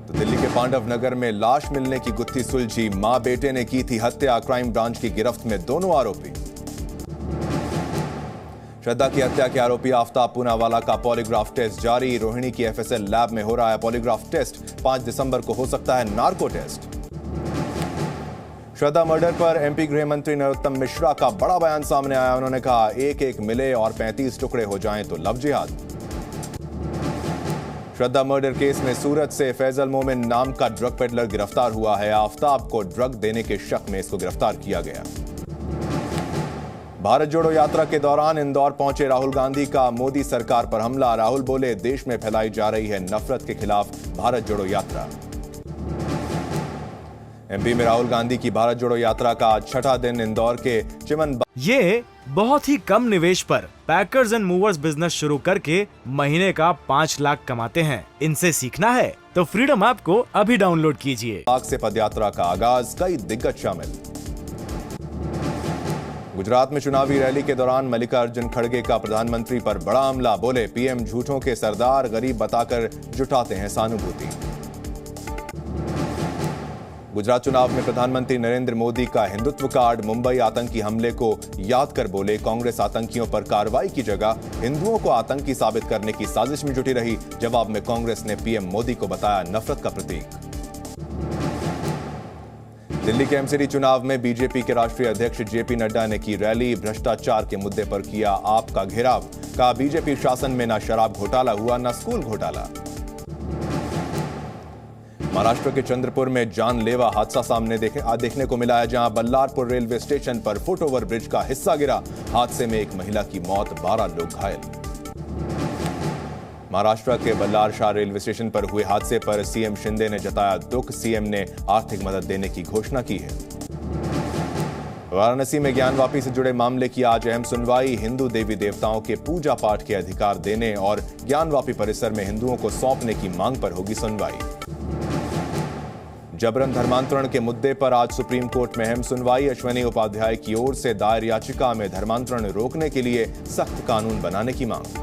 तो दिल्ली के पांडव नगर में लाश मिलने की गुत्थी सुलझी, मां बेटे ने की थी हत्या, क्राइम ब्रांच की गिरफ्त में दोनों आरोपी। श्रद्धा की हत्या के आरोपी आफ्ताब पूनावाला का पॉलीग्राफ टेस्ट जारी, रोहिणी की एफएसएल लैब में हो रहा है पॉलीग्राफ टेस्ट, 5 दिसंबर को हो सकता है नार्को टेस्ट। श्रद्धा मर्डर पर एमपी गृह मंत्री नरोत्तम मिश्रा का बड़ा बयान सामने आया। उन्होंने कहा, एक एक मिले और 35 टुकड़े हो जाएं तो लव जिहाद। श्रद्धा मर्डर केस में सूरत से फैजल मोमिन नाम का ड्रग पेडलर गिरफ्तार हुआ है। आफ्ताब को ड्रग देने के शक में इसको गिरफ्तार किया गया। भारत जोड़ो यात्रा के दौरान इंदौर पहुंचे राहुल गांधी का मोदी सरकार पर हमला। राहुल बोले, देश में फैलाई जा रही है नफरत के खिलाफ भारत जोड़ो यात्रा। एमपी में राहुल गांधी की भारत जोड़ो यात्रा का आज छठा दिन। इंदौर के चिमन ये बहुत ही कम निवेश पर पैकर्स एंड मूवर्स बिजनेस शुरू करके महीने का 5 लाख कमाते हैं। इनसे सीखना है तो फ्रीडम ऐप को अभी डाउनलोड कीजिए। बाग से पदयात्रा का आगाज, कई दिग्गज शामिल। गुजरात में चुनावी रैली के दौरान मल्लिकार्जुन खड़गे का प्रधानमंत्री पर बड़ा हमला। बोले, पीएम झूठों के सरदार, गरीब बताकर जुटाते हैं सहानुभूति। गुजरात चुनाव में प्रधानमंत्री नरेंद्र मोदी का हिंदुत्व कार्ड। मुंबई आतंकी हमले को याद कर बोले, कांग्रेस आतंकियों पर कार्रवाई की जगह हिंदुओं को आतंकी साबित करने की साजिश में जुटी रही। जवाब में कांग्रेस ने पीएम मोदी को बताया नफरत का प्रतीक। दिल्ली के एमसीडी चुनाव में बीजेपी के राष्ट्रीय अध्यक्ष जेपी नड्डा ने की रैली। भ्रष्टाचार के मुद्दे पर किया आप का घेराव। कहा, बीजेपी शासन में न शराब घोटाला हुआ न स्कूल घोटाला। महाराष्ट्र के चंद्रपुर में जानलेवा हादसा सामने देखने को मिला है, जहां बल्लारपुर रेलवे स्टेशन पर फुटओवर ब्रिज का हिस्सा गिरा। हादसे में एक महिला की मौत, 12 लोग घायल। महाराष्ट्र के बल्लार शाह रेलवे स्टेशन पर हुए हादसे पर सीएम शिंदे ने जताया दुख। सीएम ने आर्थिक मदद देने की घोषणा की है। वाराणसी में ज्ञानवापी से जुड़े मामले की आज अहम सुनवाई। हिंदू देवी देवताओं के पूजा पाठ के अधिकार देने और ज्ञानवापी परिसर में हिंदुओं को सौंपने की मांग पर होगी सुनवाई। जबरन धर्मांतरण के मुद्दे पर आज सुप्रीम कोर्ट में अहम सुनवाई। अश्विनी उपाध्याय की ओर से दायर याचिका में धर्मांतरण रोकने के लिए सख्त कानून बनाने की मांग।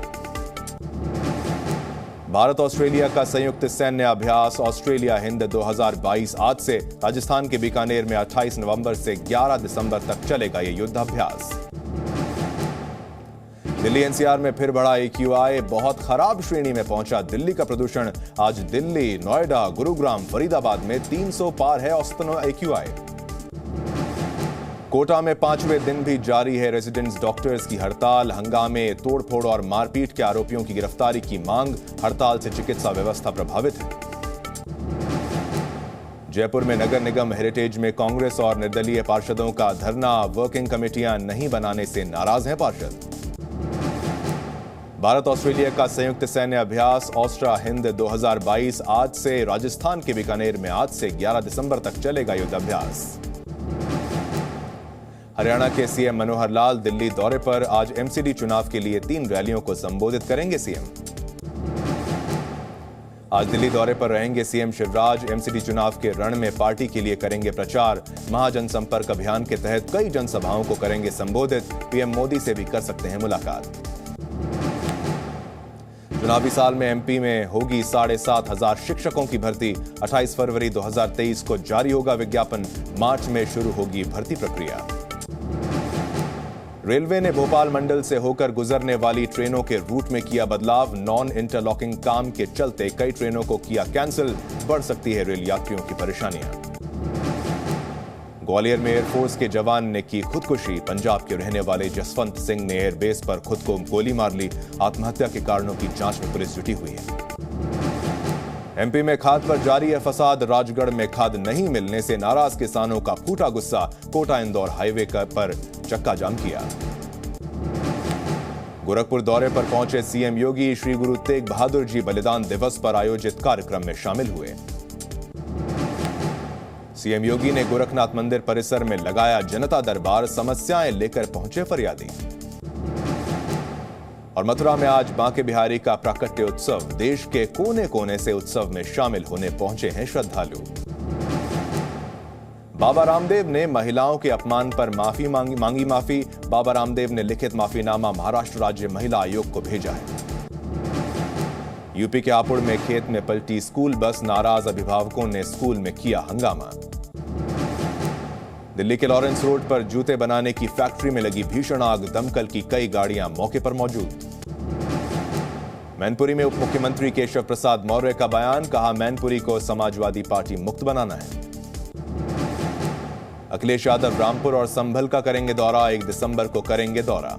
भारत ऑस्ट्रेलिया का संयुक्त सैन्य अभ्यास ऑस्ट्रेलिया हिंद 2022 आज से राजस्थान के बीकानेर में 28 नवंबर से 11 दिसंबर तक चलेगा ये युद्धाभ्यास। दिल्ली एनसीआर में फिर बढ़ा AQI, बहुत खराब श्रेणी में पहुंचा दिल्ली का प्रदूषण। आज दिल्ली, नोएडा, गुरुग्राम, फरीदाबाद में 300 पार है औसतन AQI। कोटा में 5वें दिन भी जारी है रेजिडेंट्स डॉक्टर्स की हड़ताल। हंगामे, तोड़फोड़ और मारपीट के आरोपियों की गिरफ्तारी की मांग। हड़ताल से चिकित्सा व्यवस्था प्रभावित है। जयपुर में नगर निगम हेरिटेज में कांग्रेस और निर्दलीय पार्षदों का धरना। वर्किंग कमेटियां नहीं बनाने से नाराज हैं पार्षद। भारत ऑस्ट्रेलिया का संयुक्त सैन्य अभ्यास ऑस्ट्रा हिंद 2022 आज से राजस्थान के बीकानेर में आज से 11 दिसंबर तक चलेगा युद्धाभ्यास। हरियाणा के सीएम मनोहर लाल दिल्ली दौरे पर। आज एमसीडी चुनाव के लिए 3 रैलियों को संबोधित करेंगे सीएम। आज दिल्ली दौरे पर रहेंगे सीएम शिवराज। एमसीडी चुनाव के रण में पार्टी के लिए करेंगे प्रचार। महाजनसंपर्क अभियान के तहत कई जनसभाओं को करेंगे संबोधित। पीएम मोदी से भी कर सकते हैं मुलाकात। चुनावी साल में एमपी में होगी 7,500 शिक्षकों की भर्ती। 28 फरवरी 2023 को जारी होगा विज्ञापन। मार्च में शुरू होगी भर्ती प्रक्रिया। रेलवे ने भोपाल मंडल से होकर गुजरने वाली ट्रेनों के रूट में किया बदलाव। नॉन इंटरलॉकिंग काम के चलते कई ट्रेनों को किया कैंसिल। बढ़ सकती है रेल यात्रियों की परेशानियां। ग्वालियर में एयरफोर्स के जवान ने की खुदकुशी। पंजाब के रहने वाले जसवंत सिंह ने एयरबेस पर खुद को गोली मार ली। आत्महत्या के कारणों की जांच में पुलिस जुटी हुई है। एमपी में खाद पर जारी है फसाद। राजगढ़ में खाद नहीं मिलने से नाराज किसानों का फूटा गुस्सा। कोटा इंदौर हाईवे पर चक्का जाम किया। गोरखपुर दौरे पर पहुंचे सीएम योगी। श्री गुरु तेग बहादुर जी बलिदान दिवस पर आयोजित कार्यक्रम में शामिल हुए। सीएम योगी ने गोरखनाथ मंदिर परिसर में लगाया जनता दरबार। समस्याएं लेकर पहुंचे फरियादी। और मथुरा में आज बांके बिहारी का प्राकट्य उत्सव। देश के कोने कोने से उत्सव में शामिल होने पहुंचे हैं श्रद्धालु। बाबा रामदेव ने महिलाओं के अपमान पर मांगी माफी। बाबा रामदेव ने लिखित माफीनामा महाराष्ट्र राज्य महिला आयोग को भेजा है। यूपी के हापुड़ में खेत में पलटी स्कूल बस, नाराज अभिभावकों ने स्कूल में किया हंगामा। दिल्ली के लॉरेंस रोड पर जूते बनाने की फैक्ट्री में लगी भीषण आग, दमकल की कई गाड़ियां मौके पर मौजूद। मैनपुरी में उप मुख्यमंत्री केशव प्रसाद मौर्य का बयान, कहा मैनपुरी को समाजवादी पार्टी मुक्त बनाना है। अखिलेश यादव रामपुर और संभल का करेंगे दौरा, 1 दिसंबर को करेंगे दौरा।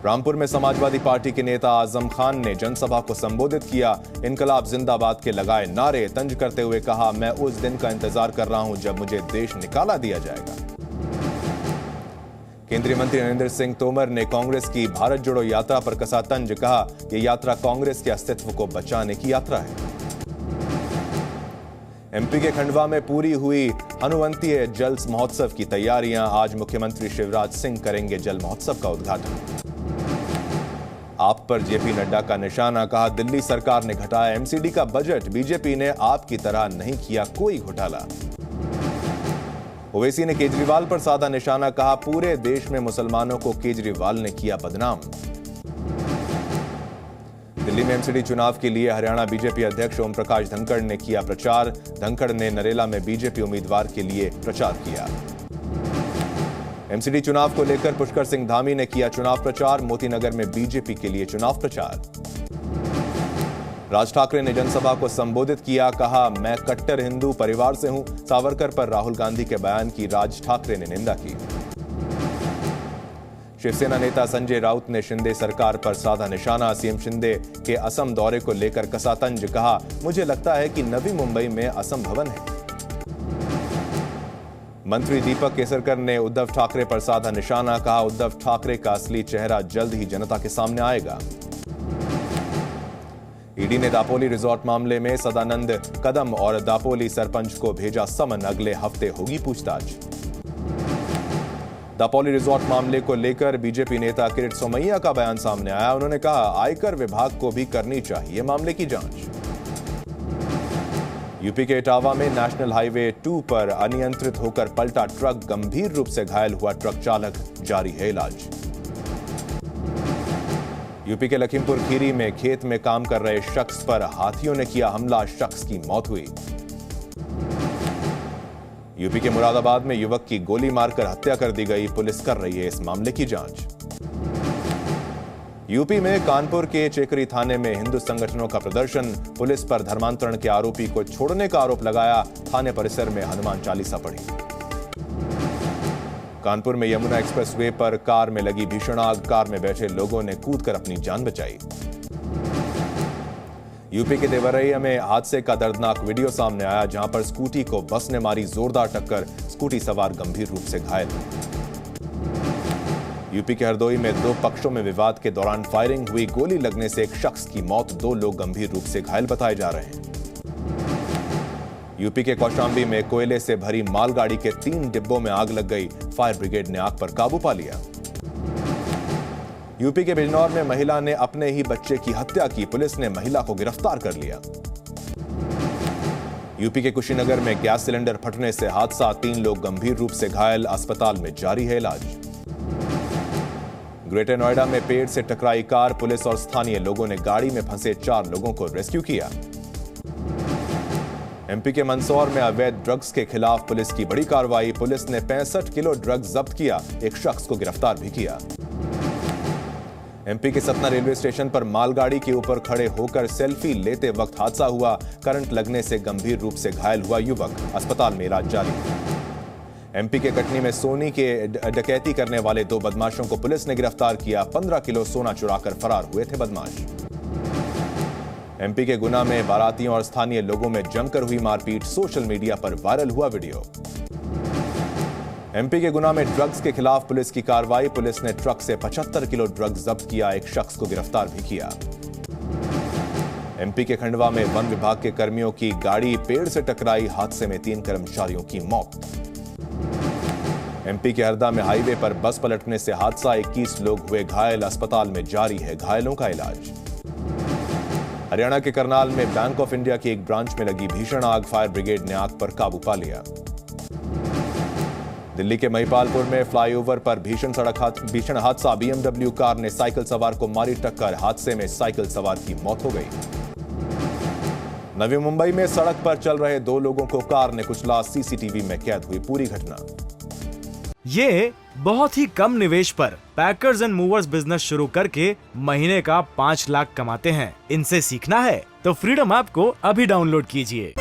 रामपुर में समाजवादी पार्टी के नेता आजम खान ने जनसभा को संबोधित किया, इनकलाब जिंदाबाद के लगाए नारे, तंज करते हुए कहा, मैं उस दिन का इंतजार कर रहा हूं जब मुझे देश निकाला दिया जाएगा। केंद्रीय मंत्री नरेंद्र सिंह तोमर ने कांग्रेस की भारत जोड़ो यात्रा पर कसा तंज, कहा यह यात्रा कांग्रेस के अस्तित्व को बचाने की यात्रा है। एमपी के खंडवा में पूरी हुई हनुवंतीय जल महोत्सव की तैयारियां, आज मुख्यमंत्री शिवराज सिंह करेंगे जल महोत्सव का उद्घाटन। आप पर जेपी नड्डा का निशाना, कहा दिल्ली सरकार ने घटाया एमसीडी का बजट, बीजेपी ने आपकी तरह नहीं किया कोई घोटाला। ओवैसी ने केजरीवाल पर साधा निशाना, कहा पूरे देश में मुसलमानों को केजरीवाल ने किया बदनाम। दिल्ली में एमसीडी चुनाव के लिए हरियाणा बीजेपी अध्यक्ष ओम प्रकाश धनखड़ ने किया प्रचार, धनखड़ ने नरेला में बीजेपी उम्मीदवार के लिए प्रचार किया। एमसीडी चुनाव को लेकर पुष्कर सिंह धामी ने किया चुनाव प्रचार, मोतीनगर में बीजेपी के लिए चुनाव प्रचार। राज ठाकरे ने जनसभा को संबोधित किया, कहा मैं कट्टर हिंदू परिवार से हूं, सावरकर पर राहुल गांधी के बयान की राज ठाकरे ने निंदा की। शिवसेना नेता संजय राउत ने शिंदे सरकार पर साधा निशाना, सीएम शिंदे के असम दौरे को लेकर कसा तंज, कहा मुझे लगता है कि नवी मुंबई में असम भवन है। मंत्री दीपक केसरकर ने उद्धव ठाकरे पर साधा निशाना, कहा उद्धव ठाकरे का असली चेहरा जल्द ही जनता के सामने आएगा। ईडी ने दापोली रिजॉर्ट मामले में सदानंद कदम और दापोली सरपंच को भेजा समन, अगले हफ्ते होगी पूछताछ। दापोली रिजॉर्ट मामले को लेकर बीजेपी नेता किरीट सोमैया का बयान सामने आया, उन्होंने कहा आयकर विभाग को भी करनी चाहिए मामले की जांच। यूपी के इटावा में नेशनल हाईवे 2 पर अनियंत्रित होकर पलटा ट्रक, गंभीर रूप से घायल हुआ ट्रक चालक, जारी है इलाज। यूपी के लखीमपुर खीरी में खेत में काम कर रहे शख्स पर हाथियों ने किया हमला, शख्स की मौत हुई। यूपी के मुरादाबाद में युवक की गोली मारकर हत्या कर दी गई, पुलिस कर रही है इस मामले की जांच। यूपी में कानपुर के चेकरी थाने में हिंदू संगठनों का प्रदर्शन, पुलिस पर धर्मांतरण के आरोपी को छोड़ने का आरोप लगाया, थाने परिसर में हनुमान चालीसा पढ़ी। कानपुर में यमुना एक्सप्रेसवे पर कार में लगी भीषण आग, कार में बैठे लोगों ने कूदकर अपनी जान बचाई। यूपी के देवरिया में हादसे का दर्दनाक वीडियो सामने आया, जहां पर स्कूटी को बस ने मारी जोरदार टक्कर, स्कूटी सवार गंभीर रूप से घायल। यूपी के हरदोई में 2 पक्षों में विवाद के दौरान फायरिंग हुई, गोली लगने से एक शख्स की मौत, 2 लोग गंभीर रूप से घायल बताए जा रहे हैं। यूपी के कौशाम्बी में कोयले से भरी मालगाड़ी के 3 डिब्बों में आग लग गई, फायर ब्रिगेड ने आग पर काबू पा लिया। यूपी के बिजनौर में महिला ने अपने ही बच्चे की हत्या की, पुलिस ने महिला को गिरफ्तार कर लिया। यूपी के कुशीनगर में गैस सिलेंडर फटने से हादसा, 3 लोग गंभीर रूप से घायल, अस्पताल में जारी है इलाज। ग्रेटर नोएडा में पेड़ से टकराई कार, पुलिस और स्थानीय लोगों ने गाड़ी में फंसे 4 लोगों को रेस्क्यू किया। एमपी के मंदसौर में अवैध ड्रग्स के खिलाफ पुलिस की बड़ी कार्रवाई, पुलिस ने 65 किलो ड्रग्स जब्त किया, एक शख्स को गिरफ्तार भी किया। एमपी के सतना रेलवे स्टेशन पर मालगाड़ी के ऊपर खड़े होकर सेल्फी लेते वक्त हादसा हुआ, करंट लगने से गंभीर रूप से घायल हुआ युवक, अस्पताल में इलाज जारी। एमपी के कटनी में सोनी के डकैती करने वाले 2 बदमाशों को पुलिस ने गिरफ्तार किया, 15 किलो सोना चुराकर फरार हुए थे बदमाश। एमपी के गुना में बारातियों और स्थानीय लोगों में जमकर हुई मारपीट, सोशल मीडिया पर वायरल हुआ वीडियो। एमपी के गुना में ड्रग्स के खिलाफ पुलिस की कार्रवाई, पुलिस ने ट्रक से 75 किलो ड्रग्स जब्त किया, एक शख्स को गिरफ्तार भी किया। एमपी के खंडवा में वन विभाग के कर्मियों की गाड़ी पेड़ से टकराई, हादसे में 3 कर्मचारियों की मौत। एमपी के हरदा में हाईवे पर बस पलटने से हादसा, 21 लोग हुए घायल, अस्पताल में जारी है घायलों का इलाज। हरियाणा के करनाल में बैंक ऑफ इंडिया की एक ब्रांच में लगी भीषण आग, फायर ब्रिगेड ने आग पर काबू पा लिया। दिल्ली के महिपालपुर में फ्लाईओवर पर भीषण हादसा। BMW कार ने साइकिल सवार को मारी टक्कर। हादसे में साइकिल सवार की मौत हो गई। नवी मुंबई में सड़क पर चल रहे 2 लोगों को कार ने कुचला। CCTV में कैद हुई पूरी घटना। ये बहुत ही कम निवेश पर पैकर्स एंड मूवर्स बिजनेस शुरू करके महीने का 5 लाख कमाते हैं। इनसे सीखना है तो फ्रीडम ऐप को अभी डाउनलोड कीजिए।